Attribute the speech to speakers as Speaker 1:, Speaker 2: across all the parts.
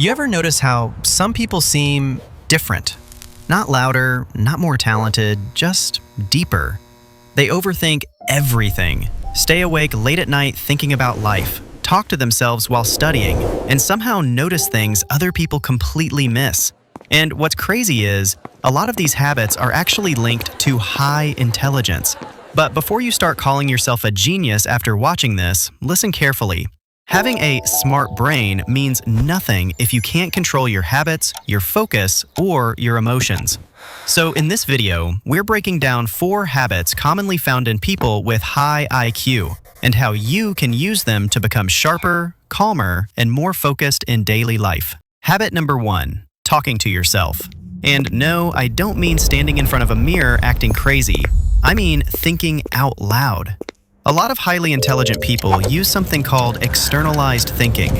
Speaker 1: You ever notice how some people seem different? Not louder, not more talented, just deeper. They overthink everything, stay awake late at night thinking about life, talk to themselves while studying, and somehow notice things other people completely miss. And what's crazy is, a lot of these habits are actually linked to high intelligence. But before you start calling yourself a genius after watching this, listen carefully. Having a smart brain means nothing if you can't control your habits, your focus, or your emotions. So in this video, we're breaking down 4 habits commonly found in people with high IQ and how you can use them to become sharper, calmer, and more focused in daily life. Habit number 1, talking to yourself. And no, I don't mean standing in front of a mirror acting crazy. I mean thinking out loud. A lot of highly intelligent people use something called externalized thinking.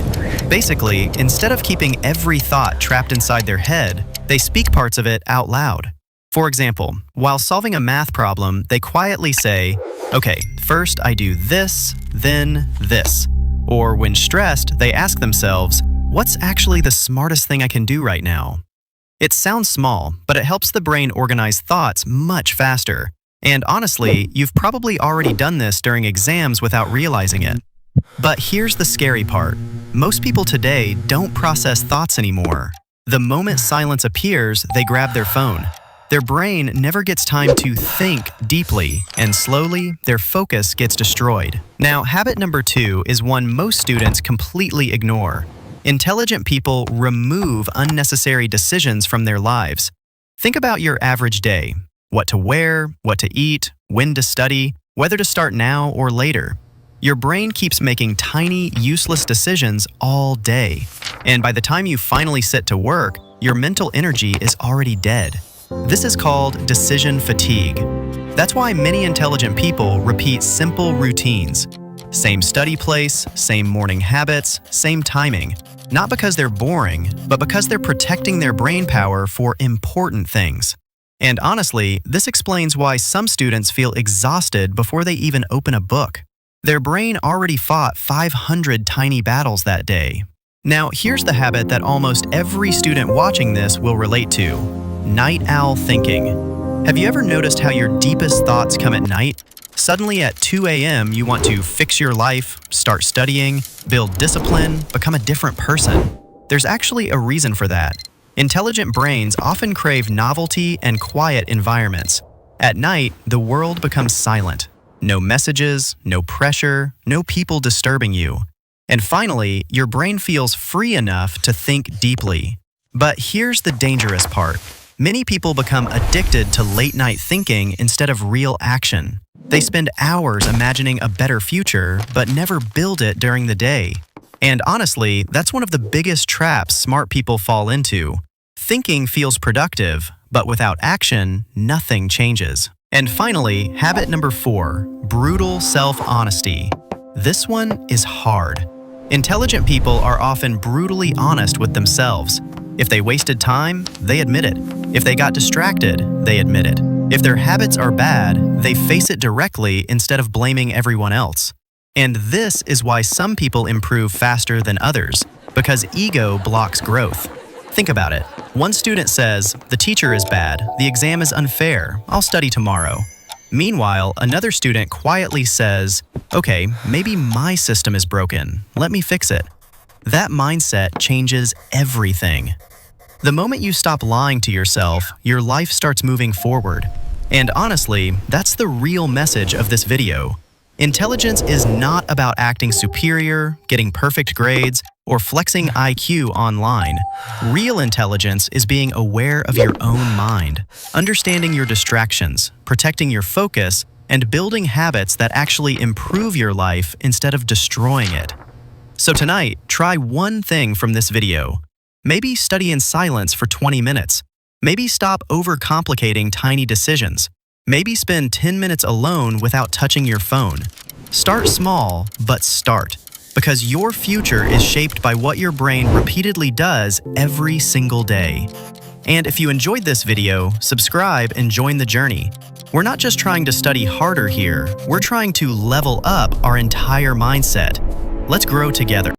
Speaker 1: Basically, instead of keeping every thought trapped inside their head, they speak parts of it out loud. For example, while solving a math problem, they quietly say, "Okay, first I do this, then this." Or when stressed, they ask themselves, "What's actually the smartest thing I can do right now?" It sounds small, but it helps the brain organize thoughts much faster. And honestly, you've probably already done this during exams without realizing it. But here's the scary part. Most people today don't process thoughts anymore. The moment silence appears, they grab their phone. Their brain never gets time to think deeply, and slowly, their focus gets destroyed. Now, habit number 2 is one most students completely ignore. Intelligent people remove unnecessary decisions from their lives. Think about your average day. What to wear, what to eat, when to study, whether to start now or later. Your brain keeps making tiny, useless decisions all day. And by the time you finally sit to work, your mental energy is already dead. This is called decision fatigue. That's why many intelligent people repeat simple routines. Same study place, same morning habits, same timing. Not because they're boring, but because they're protecting their brain power for important things. And honestly, this explains why some students feel exhausted before they even open a book. Their brain already fought 500 tiny battles that day. Now, here's the habit that almost every student watching this will relate to: night owl thinking. Have you ever noticed how your deepest thoughts come at night? Suddenly at 2 a.m., you want to fix your life, start studying, build discipline, become a different person. There's actually a reason for that. Intelligent brains often crave novelty and quiet environments. At night, the world becomes silent. No messages, no pressure, no people disturbing you. And finally, your brain feels free enough to think deeply. But here's the dangerous part. Many people become addicted to late-night thinking instead of real action. They spend hours imagining a better future, but never build it during the day. And honestly, that's one of the biggest traps smart people fall into. Thinking feels productive, but without action, nothing changes. And finally, habit number 4, brutal self-honesty. This one is hard. Intelligent people are often brutally honest with themselves. If they wasted time, they admit it. If they got distracted, they admit it. If their habits are bad, they face it directly instead of blaming everyone else. And this is why some people improve faster than others, because ego blocks growth. Think about it. One student says, "The teacher is bad, the exam is unfair, I'll study tomorrow." Meanwhile, another student quietly says, "Okay, maybe my system is broken, let me fix it." That mindset changes everything. The moment you stop lying to yourself, your life starts moving forward. And honestly, that's the real message of this video. Intelligence is not about acting superior, getting perfect grades, or flexing IQ online. Real intelligence is being aware of your own mind, understanding your distractions, protecting your focus, and building habits that actually improve your life instead of destroying it. So tonight, try one thing from this video. Maybe study in silence for 20 minutes. Maybe stop overcomplicating tiny decisions. Maybe spend 10 minutes alone without touching your phone. Start small, but start. Because your future is shaped by what your brain repeatedly does every single day. And if you enjoyed this video, subscribe and join the journey. We're not just trying to study harder here, we're trying to level up our entire mindset. Let's grow together.